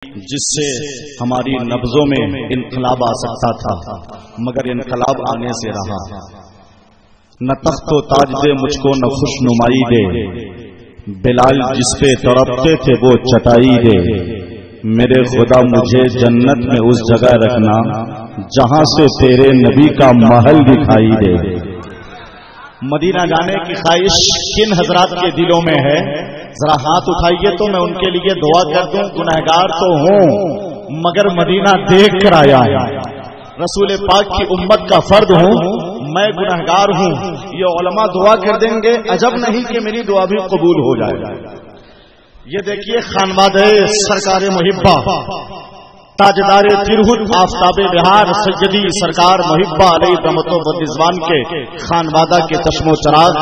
جس سے ہماری نبضوں میں انقلاب آ سکتا تھا، مگر انقلاب آنے سے رہا۔ نہ تخت و تاج دے مجھ کو، نہ خوش نمائی دے، بلال جس پہ تڑپتے تھے وہ چٹائی دے۔ میرے خدا مجھے جنت میں اس جگہ رکھنا جہاں سے تیرے نبی کا محل دکھائی دے۔ مدینہ جانے کی خواہش کن حضرات کے دلوں میں ہے؟ ذرا ہاتھ اٹھائیے تو میں ان کے لیے دعا کر دوں۔ گنہگار تو ہوں مگر مدینہ دیکھ کر آیا ہے، رسول پاک کی امت کا فرد ہوں، میں گنہگار ہوں۔ یہ علماء دعا کر دیں گے، عجب نہیں کہ میری دعا بھی قبول ہو جائے۔ یہ دیکھیے خانوادہ سرکار محبہ، تاجدار ترہت آفتاب بہار سیدی سرکار محبہ علیہ رحمت و رضوان کے خانوادہ کے چشم و چراغ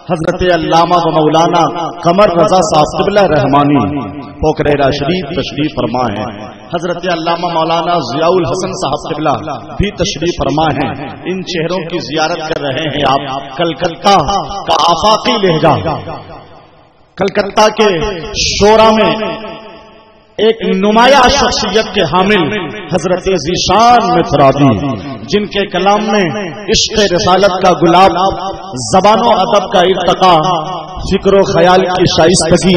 حضرت علامہ و مولانا قمر رضا صاحب قبلہ رحمانی پوکریرا شریف تشریف فرما ہیں۔ حضرت علامہ مولانا ضیاء الحسن صاحب قبلہ بھی تشریف فرما ہیں۔ ان چہروں کی زیارت کر رہے ہیں آپ۔ کلکتہ کا آفاقی لہجہ، کلکتہ کے شورا میں ایک نمایاں شخصیت کے حامل حضرت ذیشان مفرادی، جن کے کلام میں عشق رسالت کا گلاب، زبان و ادب کا ارتقا، فکر و خیال کی شائستگی،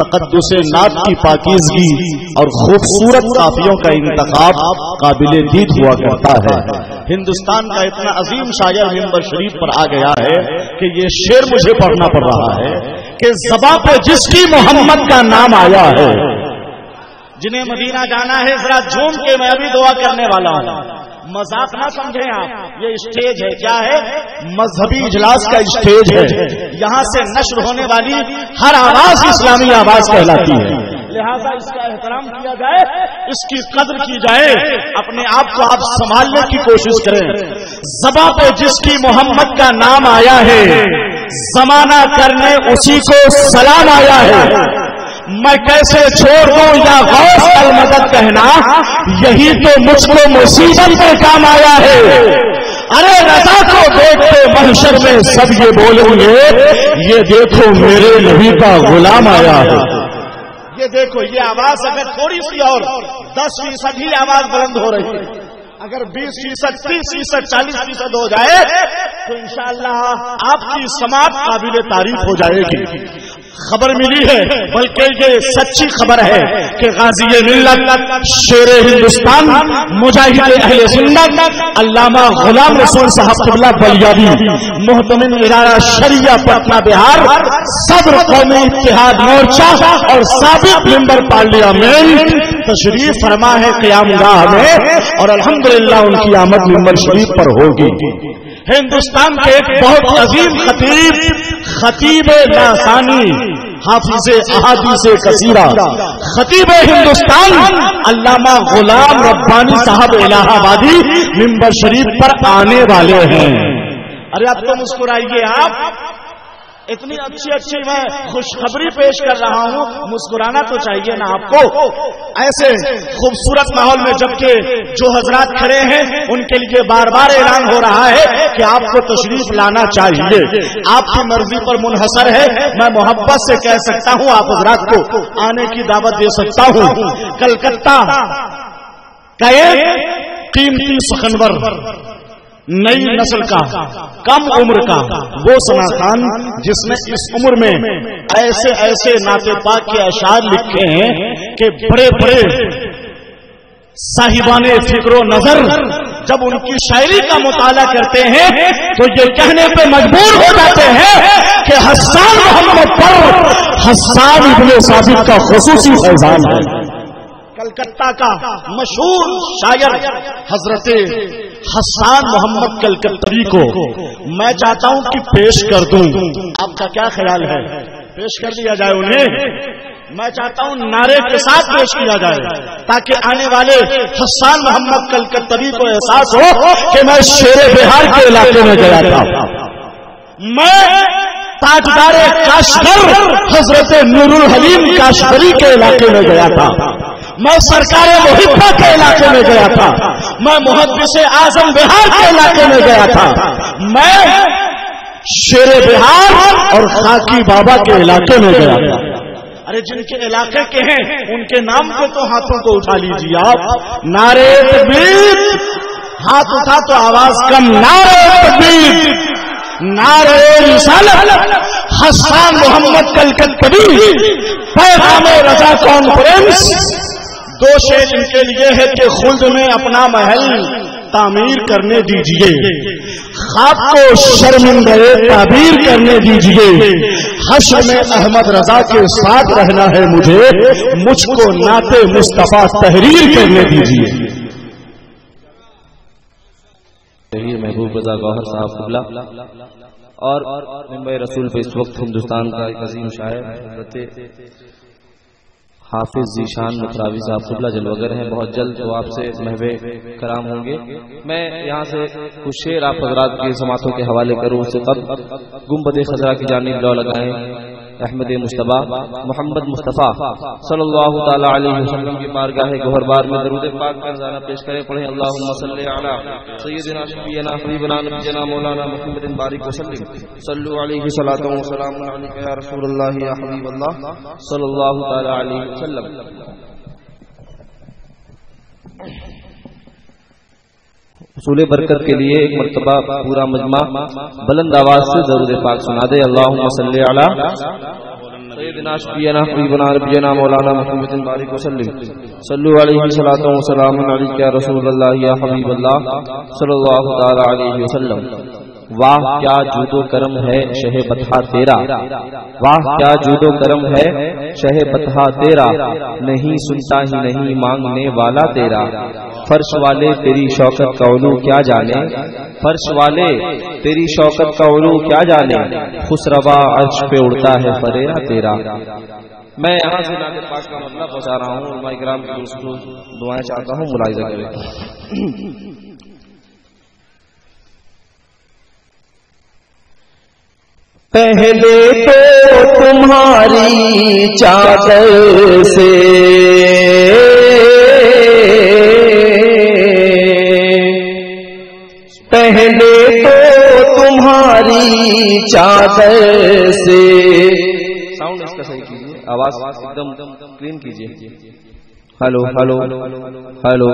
تقدس نعت کی پاکیزگی اور خوبصورت قافیوں کا انتخاب قابل دید ہوا کرتا ہے۔ ہندوستان کا اتنا عظیم شاعر منبر شریف پر آ گیا ہے کہ یہ شعر مجھے پڑھنا پڑ رہا ہے کہ زباں پہ جس کی محمد کا نام آیا ہے۔ جنہیں مدینہ جانا ہے ذرا جھوم کے میں بھی دعا کرنے والا ہوں۔ مذاق نہ سمجھیں آپ، یہ اسٹیج ہے، کیا ہے؟ مذہبی اجلاس کا اسٹیج ہے۔ یہاں سے نشر ہونے والی ہر آواز اسلامی آواز کہلاتی ہے، لہذا اس کا احترام کیا جائے، اس کی قدر کی جائے، اپنے آپ کو آپ سنبھالنے کی کوشش کریں۔ زباں پہ جس کی محمد کا نام آیا ہے، زمانہ کرنے اسی کو سلام آیا ہے۔ میں کیسے چھوڑ دوں یا غوث المدد کہنا، یہی تو مجھ کو مصیبت میں کام آیا ہے۔ ارے رضا کو دیکھتے محشر میں سب یہ بولیں گے، یہ دیکھو میرے نبی کا غلام آیا ہے۔ یہ دیکھو، یہ آواز اگر تھوڑی سی اور 10% ہی آواز بلند ہو رہی ہے، اگر 20%، 30%، 40% ہو جائے تو انشاءاللہ آپ کی سماعت قابل تعریف ہو جائے گی۔ خبر ملی ہے، بلکہ یہ سچی خبر ہے کہ غازی ملت، شیر ہندوستان، مجاہد اہل سنت علامہ غلام رسول صاحب قبلہ بلیابی، محتمم ادارہ شریعہ پٹنہ بہار، صدر قومی اتحاد مورچہ اور سابق ممبر پارلیمنٹ تشریف فرما ہے قیام گاہ میں، اور الحمدللہ ان کی آمد ممبر شریف پر ہوگی۔ ہندوستان کے ایک بہت عظیم خطیب لاسانی، حافظ احادیث کثیرہ، خطیب ہندوستان علامہ غلام ربانی صاحب الہ آبادی ممبر شریف پر آنے والے ہیں۔ ارے اب تو مسکرائیے آپ، اتنی اچھی میں خوشخبری پیش کر رہا ہوں، مسکرانا تو چاہیے نا آپ کو۔ ایسے خوبصورت ماحول میں جبکہ جو حضرات کھڑے ہیں ان کے لیے بار بار اعلان ہو رہا ہے کہ آپ کو تشریف لانا چاہیے، آپ کی مرضی پر منحصر ہے۔ میں محبت سے کہہ سکتا ہوں، آپ حضرات کو آنے کی دعوت دے سکتا ہوں۔ کلکتہ کا ایک قیمتی سخنور، نئی نسل کا، کم عمر کا وہ ثنا خان، جس نے اس عمر میں ایسے ایسے نعت پاک کے اشعار لکھے ہیں کہ بڑے بڑے صاحبان فکر و نظر جب ان کی شاعری کا مطالعہ کرتے ہیں تو یہ کہنے پہ مجبور ہو جاتے ہیں کہ حسان محمد پر حسان ابن ثابت کا خصوصی فیضان ہے۔ کلکتہ کا مشہور شاعر حضرت حسان محمد کلکتری کو میں چاہتا ہوں کہ پیش کر دوں، آپ کا کیا خیال ہے؟ پیش کر دیا جائے انہیں؟ میں چاہتا ہوں نعرے کے ساتھ پیش کیا جائے تاکہ آنے والے حسان محمد کلکتری کو احساس ہو کہ میں شیر بہار کے علاقے میں گیا تھا، میں تاجدار کاشغر حضرت نور الحلیم کاشغری کے علاقے میں گیا تھا، میں سرکار محبہ کے علاقے میں گیا تھا، میں محدث اعظم بہار کے علاقے میں گیا تھا، میں شیر بہار اور خاکی بابا کے علاقے میں گیا تھا۔ ارے جن کے علاقے کے ہیں ان کے نام پہ تو ہاتھوں کو اٹھا لیجیے آپ. نعرے تکبیر. ہاتھ اٹھا تو آواز کم. نعرے تکبیر. نعرے رسالت. حسان محمد کلکتوی پیغام رضا کانفرنس. دو شعر ان کے لیے ہے کہ خلد میں اپنا محل تعمیر کرنے دیجئے, خواب کو شرمندہ تعبیر کرنے دیجئے, حشر میں احمد رضا کے ساتھ رہنا ہے مجھے, مجھ کو نعت مصطفیٰ تحریر کرنے دیجئے. محبوب رضا گوہر صاحب قبلہ اور ممبر رسول پہ اس وقت ہندوستان کا ایک عظیم شاعر حضرت حافظ ذیشان مکراوی صاحب قبلہ جلوگر ہیں. بہت جلد وہ آپ سے محو کرام ہوں گے. میں یہاں سے کچھ شعر آپ حضرات کے سماعتوں کے حوالے کروں. اس سے قبل گنبد خضرا کی جانب لو لگائیں. احمد مصطفیٰ محمد مصطفیٰ صلی اللہ تعالی علیہ وسلم کی بارگاہ گوہر بار میں درود پاک کا نذرانہ پیش کریں. پڑھیں اللہم صلی علی سیدنا شفیعنا حبیبنا نبینا مولانا محمد بارک وسلم. صلوا علیہ صلاۃ و سلام علیک یا رسول اللہ یا حبیب اللہ صلی اللہ تعالی علیہ وسلم. حصول برکت کے لیے ایک مرتبہ پورا مجمع بلند آواز سے درود پاک سنا دے. اللہم صلی علی سیدنا شفیعنا حبیبنا نبینا مولانا محمد بارک وسلم. صلوا علیہ صلاۃ و سلام علیک یا رسول اللہ یا حبیب اللہ صلی اللہ تعالی علیہ وسلم. واہ کیا جود و کرم ہے شہ بطحہ تیرا, واہ کیا جود و کرم ہے شہ بطحہ تیرا, نہیں سنتا ہی نہیں مانگنے والا تیرا. فرش والے تیری شوکت کا علو کیا جانے, فرش والے تیری شوکت کا علو کیا جانے, خسروا عرش پہ اڑتا ہے فریرا تیرا. میں یہاں سے نعت پاک کا مطلب پہنچا رہا ہوں. علماء کرام کی دوستوں دعائیں چاہتا ہوں, ملاحظہ کریں. پہلے تو تمہاری چادر سے پہلے تو تمہاری چادر سے. ساؤنڈ اس کا صحیح کیجیے, آواز ایک دم کلین کیجیے. ہلو ہلو ہلو,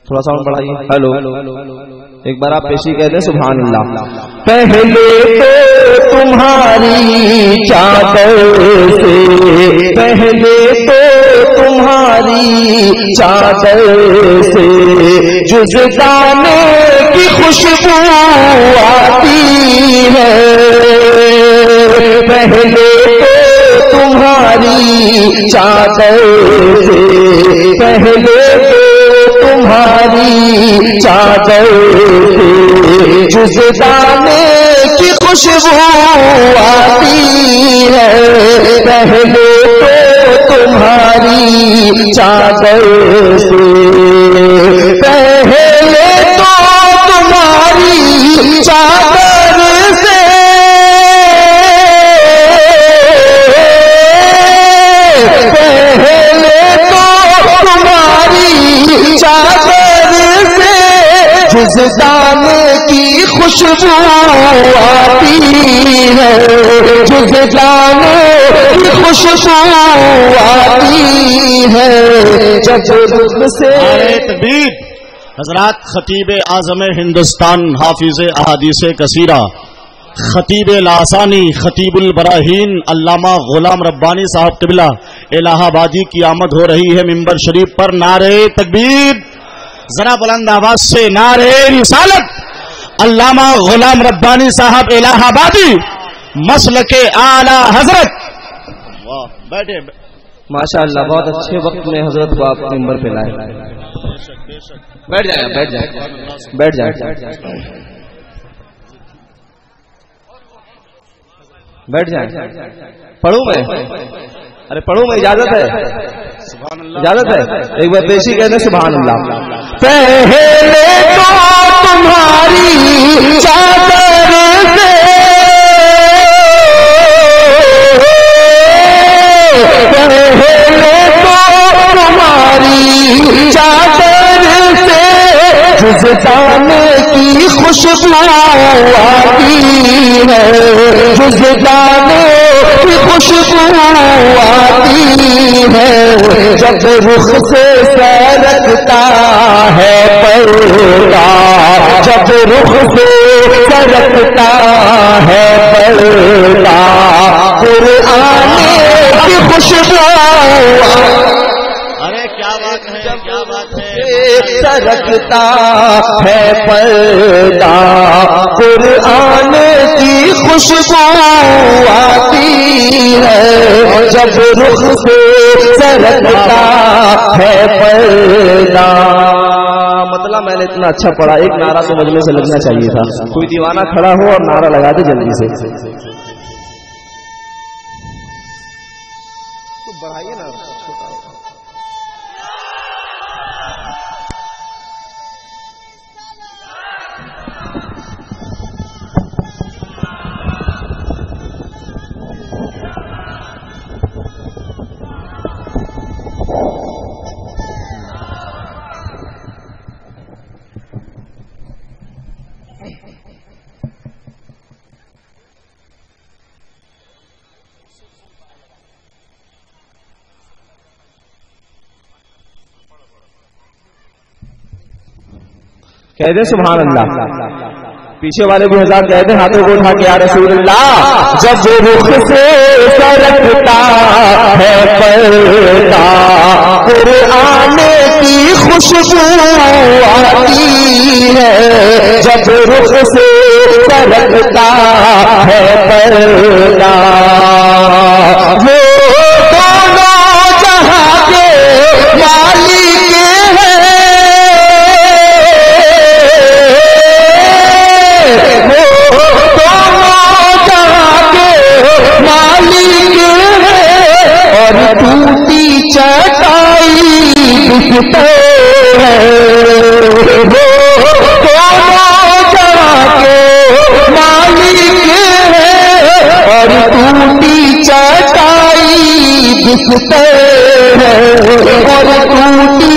تھوڑا ساؤنڈ بڑھائیے. ہلو, ایک بار آپ پیشی کہہ دیں سبحان اللہ. پہلے تو تمہاری چادر سے, پہلے تو تمہاری چادر سے جزدانے کی خوشبو آتی ہے. پہلے تو تمہاری چادر سے, پہلے تمہاری چادر سے جزدانے کی خوشبو آتی ہے. پہلے تو تمہاری چادر سے, پہلے تو تمہاری چادر سے, پہلے تو تمہاری چادر سے جزدانے کی خوشبو آتی ہے. جزدانے کی خوشبو آتی ہے. جب رخ سے تکبیر. حضرات خطیب اعظم ہندوستان حافظ احادیث کثیرہ خطیب لاسانی خطیب البراہین علامہ غلام ربانی صاحب قبلہ الہ آبادی کی آمد ہو رہی ہے ممبر شریف پر. نعرے تکبیر. ذرا بلند آواز سے نعرے رسالت. علامہ غلام ربانی صاحب الہ آبادی مسلک اعلی حضرت. واہ, بیٹھے. ماشاء اللہ, بہت اچھے وقت میں حضرت کو آپ ممبر پہ لائے. بیٹھ جائیں, بیٹھ جائیں, بیٹھ جائیں, بیٹھ جائیں. پڑھوں میں, ارے پڑھوں میں, اجازت ہے, اجازت ہے. ایک بار پیشی کہنے سبحان اللہ. پہلے تو تمہاری چادر سے, پہلے تو تمہاری چادر سے جزدانے کی خوشبو آتی ہے. جزدانے کی خوشبو آتی ہے جب رخ سے سرکتا ہے پردہ جب رخ سے سرکتا ہے پردہ قرآن کی خوشبو سرکتا ہے پردہ قرآن کی خوشبو آتی ہے جب رخ سے سرکتا ہے پردہ. مطلب میں نے اتنا اچھا پڑھا ایک نعرہ تو مجمع سے لگنا چاہیے تھا. کوئی دیوانہ کھڑا ہو اور نعرہ لگا دے جلدی سے. بڑھائیے نا کہہ دیں سبحان اللہ. پیچھے والے بھی ہزار کہہ دیں ہاتھوں کو اٹھا کے یا رسول اللہ. جب رخ سے سرکتا ہے پردہ قرآن کی خوشبو آتی ہے جب رخ سے سرکتا ہے پردہ وہ دونوں جہاں کے مالک ٹوٹی چٹائی بکتے ہیں وہ دونوں جہاں کے مالک ہیں اور ٹوٹی چٹائی بکتے ہیں اور ٹوٹی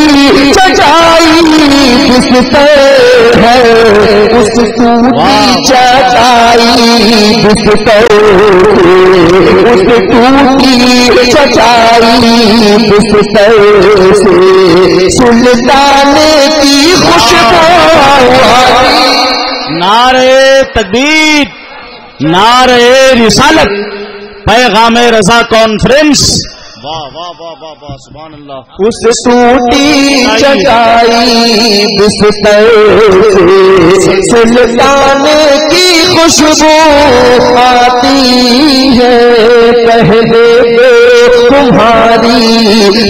چٹائی بکتے ہیں اس ٹوٹی چٹائی بکتے اس ٹوٹی چچائی بستر سے سلطان کی خوشبو. نعرے تکبیر نعرے رسالت پیغام رضا کانفرنس. واہ واہ واہ واہ واہ سبحان اللہ. اس ٹوٹی چچائی بستر سے سلطان کی خوشبو آتی ہے پہلے تمہاری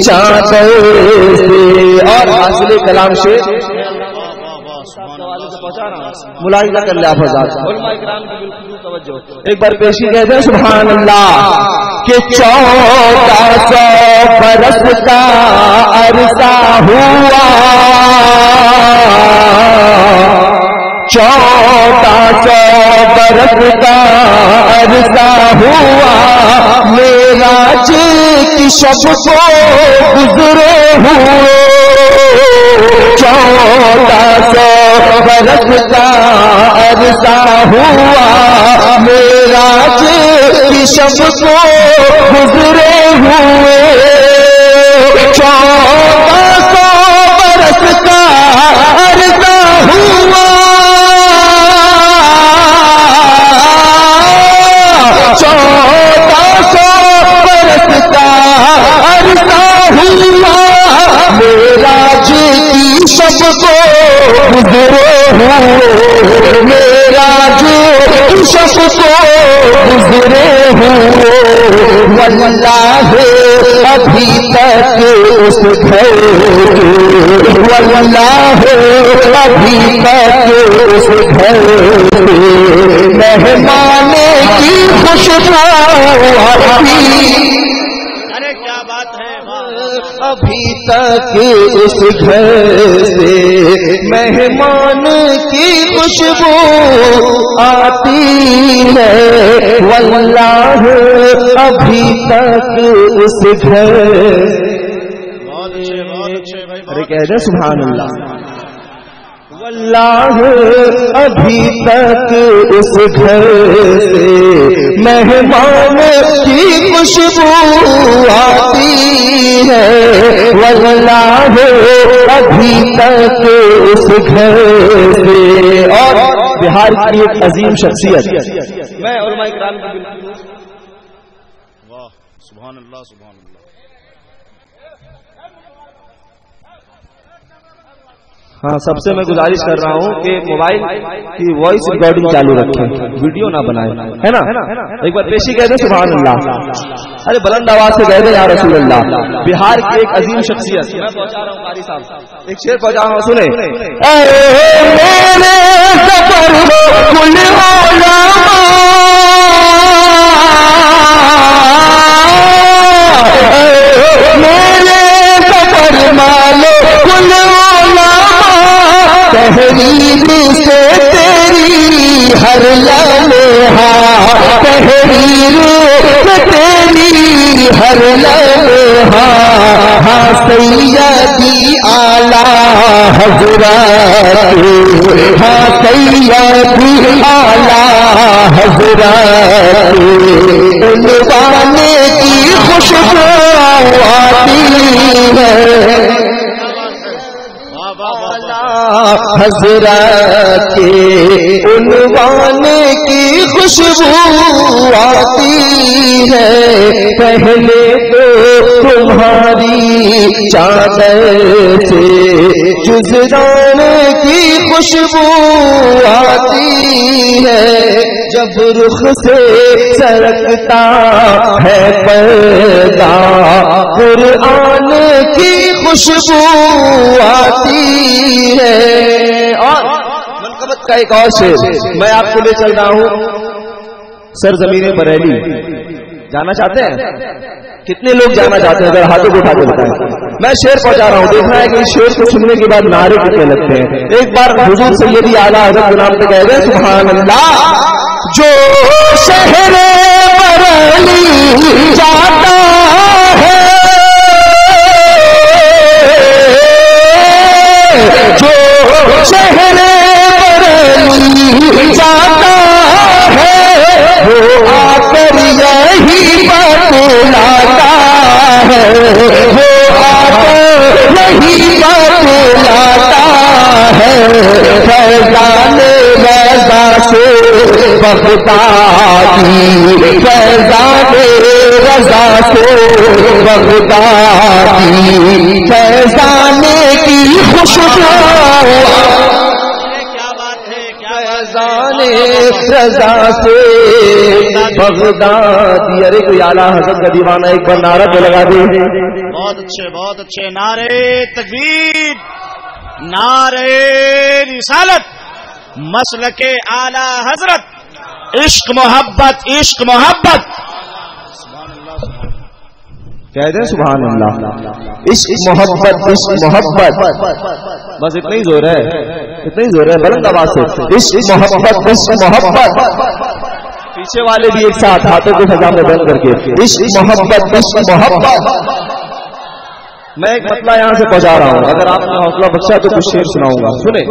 چادر سے. اور حاصل کلام سے ملاحظہ کر لیا فضاد ایک بار پیشی کہتے ہیں سبحان اللہ کہ 1400 برس کا عرصہ ہوا 1400 برس کا عرصہ ہوا معراج کی شب کو گزرے ہوئے 1400 برس کا عرصہ ہوا معراج کی شب کو گزرے ہوئے 1400 برس کا عرصہ ہوا 1400 برس کا عرصہ ہوا معراج کی شب کو گزرے ہوئے معراج کی شب کو گزرے ہوئے واللہ ابھی تک اس گھر واللہ ابھی تک اس گھر مہمان کی خوشبو آتی. ارے کیا بات ہے. ابھی تک اس گھر سے مہمان کی خوشبو آتی ہے واللہ ابھی تک اس گھر. ارے کہہ دیں سبحان اللہ. واللہ ابھی تک اس گھر سے مہمان کی خوشبو آتی ہے، واللہ ابھی تک اس گھر سے. اور بہار کی ایک عظیم شخصیت میں علماء کرام کی واہ سبحان اللہ سبحان اللہ. ہاں سب سے میں گزارش کر رہا ہوں کہ موبائل کی وائس ریکارڈنگ چالو رکھیں، ویڈیو نہ بنائیں، ہے نا. ایک بار پیشی کہہ دیں سبحان اللہ. ارے بلند آواز سے کہہ دیں یا رسول اللہ. بہار کی ایک عظیم شخصیت میں پہنچا رہا ہوں قاری صاحب، ایک شعر پہنچا رہا ہوں سنیں. تحریر سے تیری ہر لمحہ، تحریر سے تیری ہر لمحہ، ہاں سیدی اعلیٰ حضرات، ہاں سیدی اعلیٰ حضرات، عنوان کی خوشبو آتی ہے حضرات، عنوان کی خوشبو آتی ہے. پہلے تو تمہاری چادر سے جزدان کی خوشبو آتی ہے، جب رخ سے سرکتا ہے پردہ قرآن کی خوشبو آتی ہے. اور منقبت کا ایک اور شعر میں آپ کو لے چل رہا ہوں سرزمین بریلی. جانا چاہتے ہیں؟ کتنے لوگ جانا چاہتے ہیں؟ اگر ہاتھوں کو اٹھا کے بتائیں. میں شعر پہنچا رہا ہوں، دیکھنا ہے کہ اس شعر کو سننے کے بعد نعرے کتنے لگتے ہیں. ایک بار حضور سیدی اعلیٰ حضرت کے نام سے کہہ دیں سبحان اللہ. جو شہر بریلی جاتا ہے، جو شہر بریلی جاتا ہے، وہ آ کر یہی بتلاتا ہے، وہ آ کر یہی بتلاتا ہے. فیضان رضا سے بغدادی، فیضان رضا سے بغدادی، فیضان کی خوشبو، فیضان رضا سے بغدادی. ارے کوئی اعلیٰ حضرت کا دیوانہ ایک بار نعرہ تو لگا دے. بہت اچھے بہت اچھے. نعرے تکبیر، نعرے رسالت، مسلک اعلی حضرت، عشق محبت عشق محبت. کہہ دیں سبحان اللہ. عشق محبت عشق محبت، بس اتنا ہی زور ہے، اتنا ہی زور ہے بلند آواز سے. عشق محبت عشق محبت. پیچھے والے بھی ایک ساتھ ہاتھوں کو سجا میں بند کر کے عشق محبت عشق محبت. میں ایک مسئلہ یہاں سے پہنچا رہا ہوں، اگر آپ نے حوصلہ بخشا تو کچھ شعر سناؤں گا. سنیں.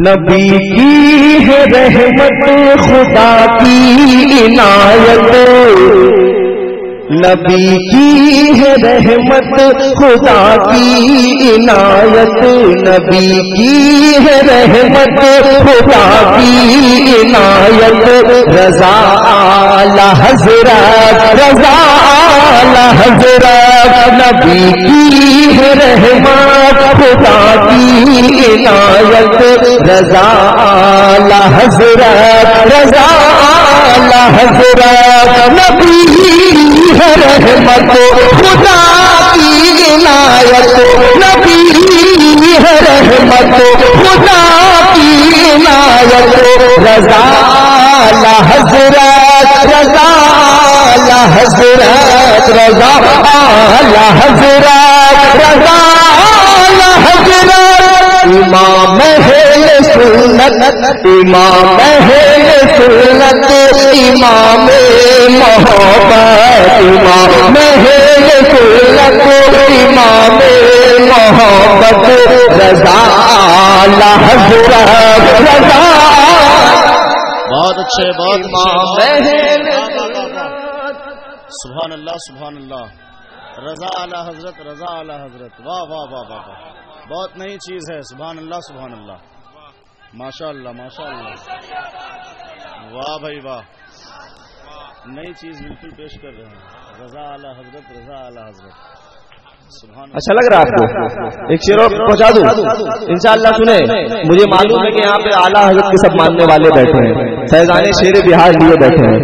نبی کی ہے رحمت خدا کی عنایت، نبی کی ہے رحمت خدا کی عنایت، نبی کی ہے رحمت خدا کی عنایت. رضا اعلی حضرت، رضا اعلی حضرت، نبی کی ہے رحمت خدا کی عنایت. رضا اعلی حضرت، رضا اعلی حضرت، نبی ہے رحمت خدا کی عنایت، نبی ہے رحمت خدا کی عنایت. رضا اعلی حضرت، رضا اعلی حضرت، رضا اعلی حضرت، رضا اعلی حضرت. امام اہل سنت، امام اہل سنت امام محبت امام سنت امام محبت رضا اعلی حضرت رضا. بہت اچھے، بہت سبحان اللہ سبحان اللہ. رضا اعلی حضرت، رضا اعلی حضرت. واہ واہ واہ واہ واہ، بہت نئی چیز ہے. سبحان اللہ سبحان اللہ. ماشاء اللہ ماشاء اللہ. واہ بھائی واہ، نئی چیز بالکل پیش کر رہے ہیں. رضا اعلی حضرت، رضا اعلی حضرت. اچھا لگ رہا ہے آپ کو؟ ایک شعر اور پہنچا دوں انشاءاللہ. سنیں، مجھے معلوم ہے کہ یہاں پہ اعلیٰ حضرت کے سب ماننے والے بیٹھے ہیں، فیضان شیر بہار لیے بیٹھے ہیں.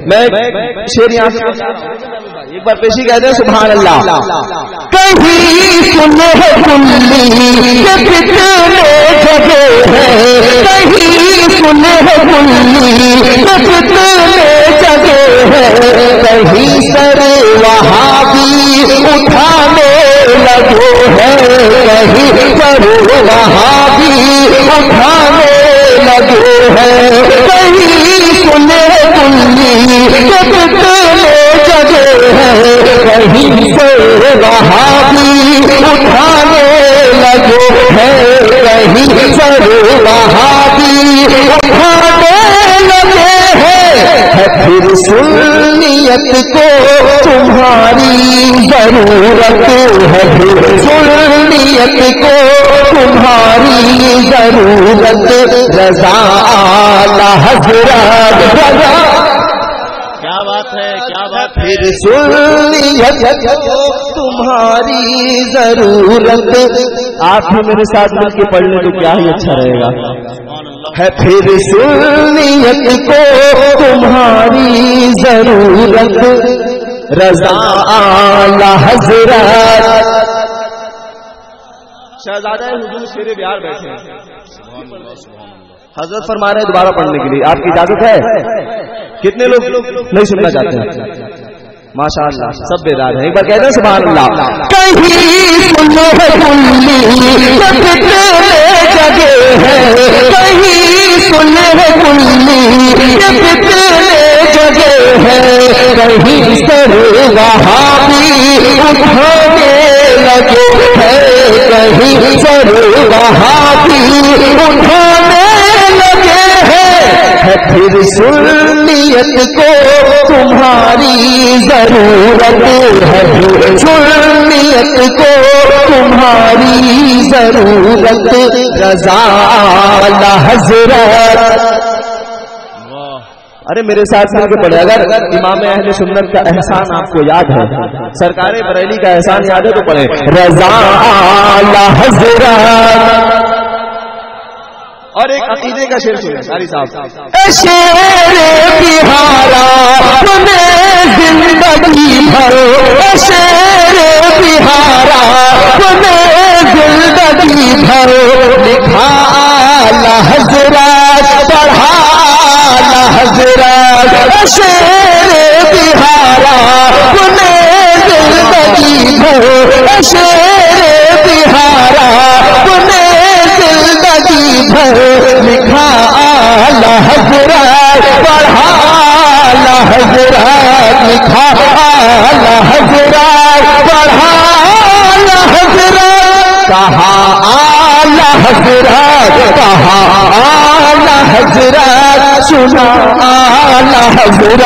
میں شعر یہاں سے ایک بار پیشی کہتے ہیں. سبحان اللہ. کہیں سنے کلی کے کتنے جگہ ہے، کہیں سنے کلی کے کتنے جگہ ہے، کہیں سر وہابی اٹھانے لگے ہے، کہیں سر وہابی اٹھانے لگے ہے، کہیں سنے کلی کے کتنے جگہ ہے، کہیں سے وہابی اٹھانے لگے ہے، کہیں سر وہابی اٹھانے لگے ہے. پھر سنیت کو تمہاری ضرورت ہے، پھر سنیت کو تمہاری ضرورت. رضا اعلی حضرت رضا. کیا بات ہے، کیا بات ہے. پھر سنیت کو تمہاری ضرورت. آپ بھی میرے ساتھ مل کے پڑھ لیں تو کیا ہی اچھا رہے گا. ہے پھر سنیت کو تمہاری ضرورت. رضا اعلی حضرت. شہزادہ حضور شیر بہار بیٹھے ہیں. حضرت فرما رہے ہیں دوبارہ پڑھنے کے لیے، آپ کی اجازت ہے؟ کتنے لوگ نہیں سننا چاہتے ہیں؟ ماشاء اللہ سب بیدار ہیں. ایک بار کہتے ہیں سبحان اللہ. کہیں سنے کلی کتنے جگہ ہے، کہیں سنے کلی کتنے جگہ ہے، کہیں سر وہابی اٹھانے لگے ہے، کہیں سر وہابی اٹھانے لگے ہے. پھر سنیت کو تمہاری ضرورت ہے، پھر سنیت کو تمہاری ضرورت. رضا اعلی حضرت. ارے میرے ساتھ مل کے پڑھے. اگر امام اہل سنت کا احسان آپ کو یاد ہے، سرکار بریلی کا احسان یاد ہے تو پڑھے. رضا اعلی حضرت. اور ایک عقیدے کا شعر سنیں قاری صاحب. شیر بہارا تمہیں زندگی بھر، شیر بہارا تمہیں زندگی بھر. لکھا اعلی حضرت، پڑھا اعلی حضرت. شیر بہارا تمہیں زندگی بھر، شیر بہارا تمہیں زندگی بھر. لکھا اعلی حضرت، پڑھا اعلی حضرت. لکھا اعلی حضرت، پڑھا اعلی حضرت. کہا اعلی حضرت، کہا اعلی حضرت. سنا اعلی حضرت،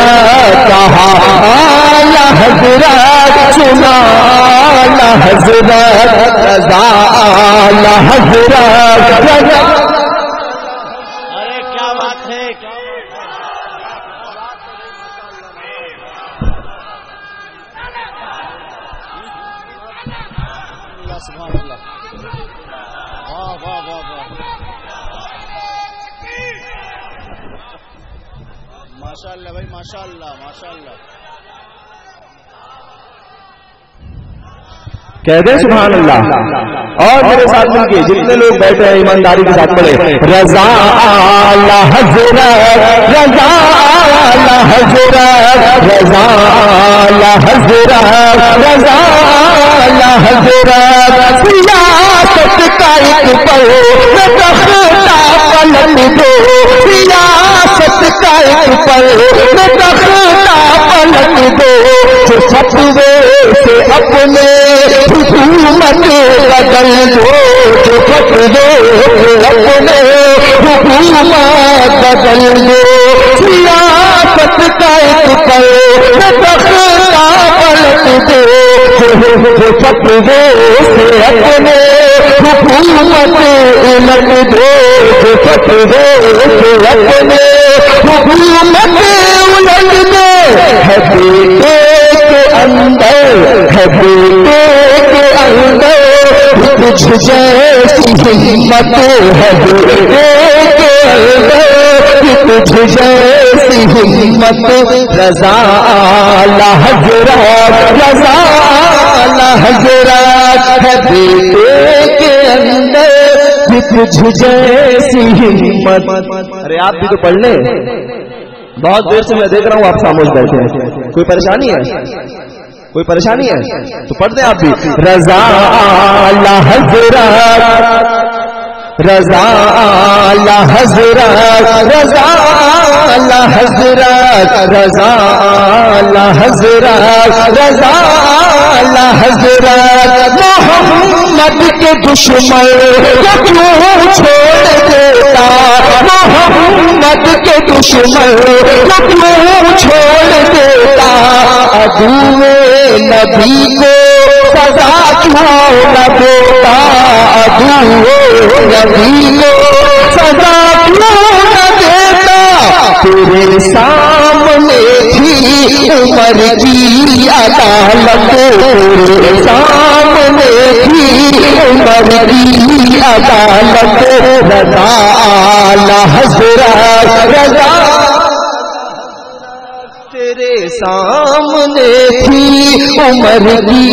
کہا اعلی حضرت. سنا اعلی حضرت. رضا اعلی حضرت رضا. ارے کیا بات ہے، کیا اللہ سبحان اللہ. واہ واہ واہ واہ. ماشاء اللہ بھائی، ماشاء اللہ ماشاء اللہ. کہہ دیں سبحان اللہ. اور میرے ساتھ مل کے جتنے لوگ بیٹھے ہیں ایمانداری کے ساتھ پڑھے. رضا اعلی حضرت، رضا اعلی حضرت. رضا اعلی حضرت، رضا اعلی حضرت. سیاست کا ایک پل تختہ پلٹ دو، سیاست کا پر تختہ پلٹ دو جو فتوے سے اپنے حکومت بدل دو جو فتوے سے اپنے حکومت بدل دو سیاست کا ایک پر تختہ پلٹ دو جو فتوے سے اپنے حکومت الٹ دو جو فتوے سے اپنے حکومت الٹ دو ہے بیٹے کے اندر ہے بیٹے کے اندر تجھ جیسی ہمت ہے بیٹے کے اندر تجھ جیسی ہمت رضا حضرات رضا حضرات ہے بیٹے کے اندر تجھ جیسی ہمت. ارے آپ بھی تو پڑھ لیں, بہت دیر سے میں دیکھ رہا ہوں آپ خاموش بیٹھے ہیں. کوئی پریشانی ہے؟ کوئی پریشانی ہے تو پڑھ دیں آپ بھی. رضا حضرات رضا حضرات رضا حضرات رضا حضرات رضا حضرات محمد کے دشمن کو کیوں چھوڑ دیتا محمد کے دشمن کو کیوں چھوڑ دیتا عدو نبی کو سزا کیوں نہ دیتا عدو نبی کو سزا کیوں نہ دیتا تیرے سامنے تھی عمر کی عدالت تیرے سامنے تھی عمر کی عدالت رضا حضرات رضا تیرے سامنے تھی عمر کی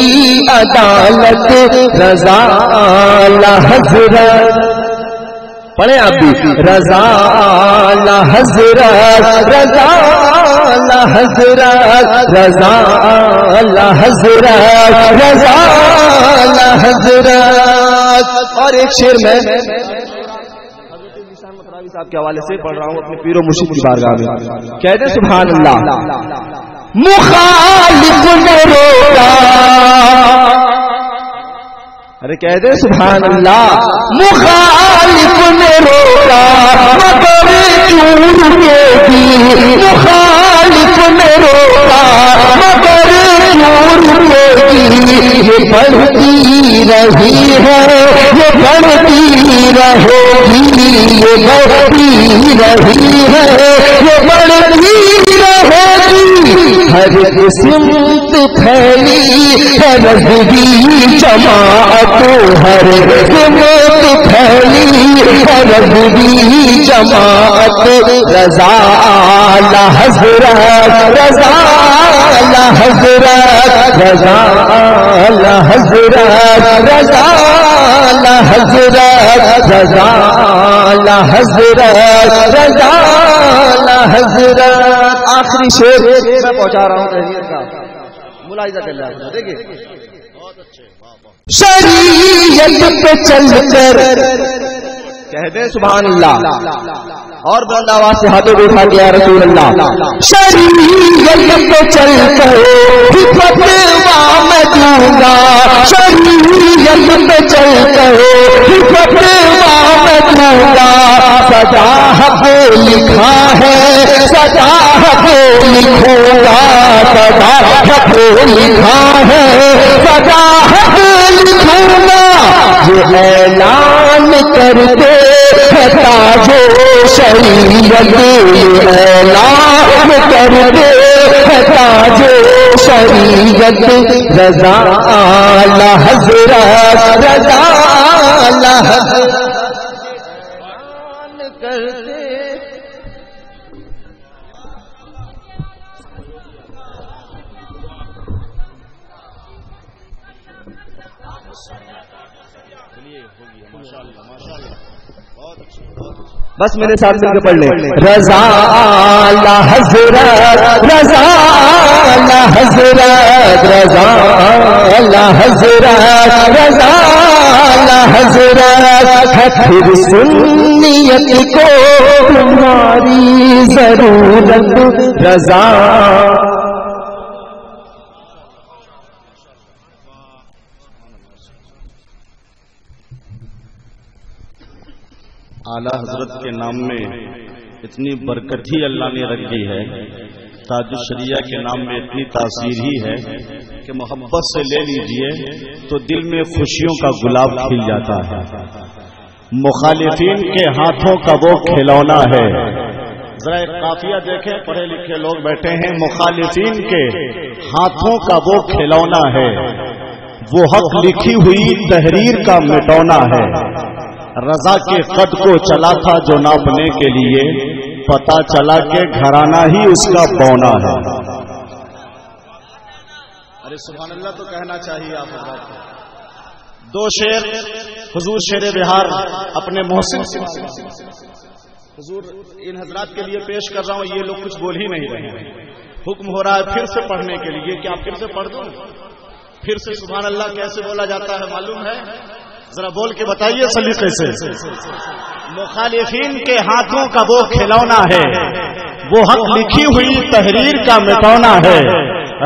عدالت رضا حضرات. پڑھیں آپ بھی. رضا حضرات رضا حضرات رضا حضرات رضا حضرات. اور ایک شعر میں صاحب کے حوالے سے پڑھ رہا ہوں اپنے پیر و مرشد کی بارگاہ میں. کہتے ہیں سبحان اللہ. مخالف نے روکا, ارے کہتے ہیں سبحان اللہ. مخالف نے روکا مگر کیوں رکے گی مخالف نے روکا مگر کیوں رکے گی یہ بڑھتی رہی ہے یہ بڑھتی رہے گی یہ بڑھتی رہی ہے یہ بڑھتی رہے گی ہر سمت پھیلی ہے رضوی جماعت ہر سمت پھیلی ہے رضوی جماعت رضا حضرات رضا حضرات رضا حضرات رضا حضرات رضا حضرات رضا حضرات. آخری شعر میں پہنچا رہا ہوں تحریر کا ملاحظہ کر لیا. دیکھیے شریعت پہ چل کر کہتے ہیں سبحان اللہ اور بلند آواز سے ہاتھوں کو اٹھا دیا رسول اللہ. شریعت پہ چل کر فتوا میں دوں گا شریعت پہ چل کر فتوا میں دوں گا سزا حق لکھا ہے سزا حق لکھوں گا سزا حق لکھا ہے سزا حق لکھوں گا. یہ اعلان کرتے تاج و شریعت اعلان کرتے تاج و شریعت رضا حضرات رضا حضرات کرتے. بس میرے ساتھ مل کے پڑھ لیں. رضا حضرات رضا حضرات رضا حضرات رضا حضرت ہے پھر سنیت کو تمہاری ضرورت رضا. اعلیٰ حضرت کے نام میں اتنی برکت ہی اللہ نے رکھی ہے، تاج الشریعہ کے نام میں اتنی تاثیر ہی ہے کہ محبت سے لے لیجئے تو دل میں خوشیوں کا گلاب کھل جاتا ہے. مخالفین کے ہاتھوں کا وہ کھلونا ہے. ذرا ایک قافیہ دیکھیں، پڑھے لکھے لوگ بیٹھے ہیں. مخالفین کے ہاتھوں کا وہ کھلونا ہے، وہ حق لکھی ہوئی تحریر کا مٹونا ہے. رضا کے قد کو چلا تھا جو ناپنے کے لیے، پتا چلا کہ گھرانہ ہی اس کا بونا ہے. ارے سبحان اللہ تو کہنا چاہیے آپ حضرات کو. دو شعر حضور شیر بہار اپنے محسن حضور ان حضرات کے لیے پیش کر رہا ہوں. یہ لوگ کچھ بول ہی نہیں رہے ہیں. حکم ہو رہا ہے پھر سے پڑھنے کے لیے. کیا پھر سے پڑھ دوں؟ پھر سے سبحان اللہ کیسے بولا جاتا ہے معلوم ہے؟ ذرا بول کے بتائیے سلیقے سے. مخالفین کے ہاتھوں کا وہ کھلونا ہے، وہ حق لکھی ہوئی تحریر کا مٹونا ہے.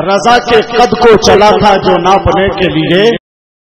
رضا کے قد کو چلا تھا جو ناپنے کے لیے،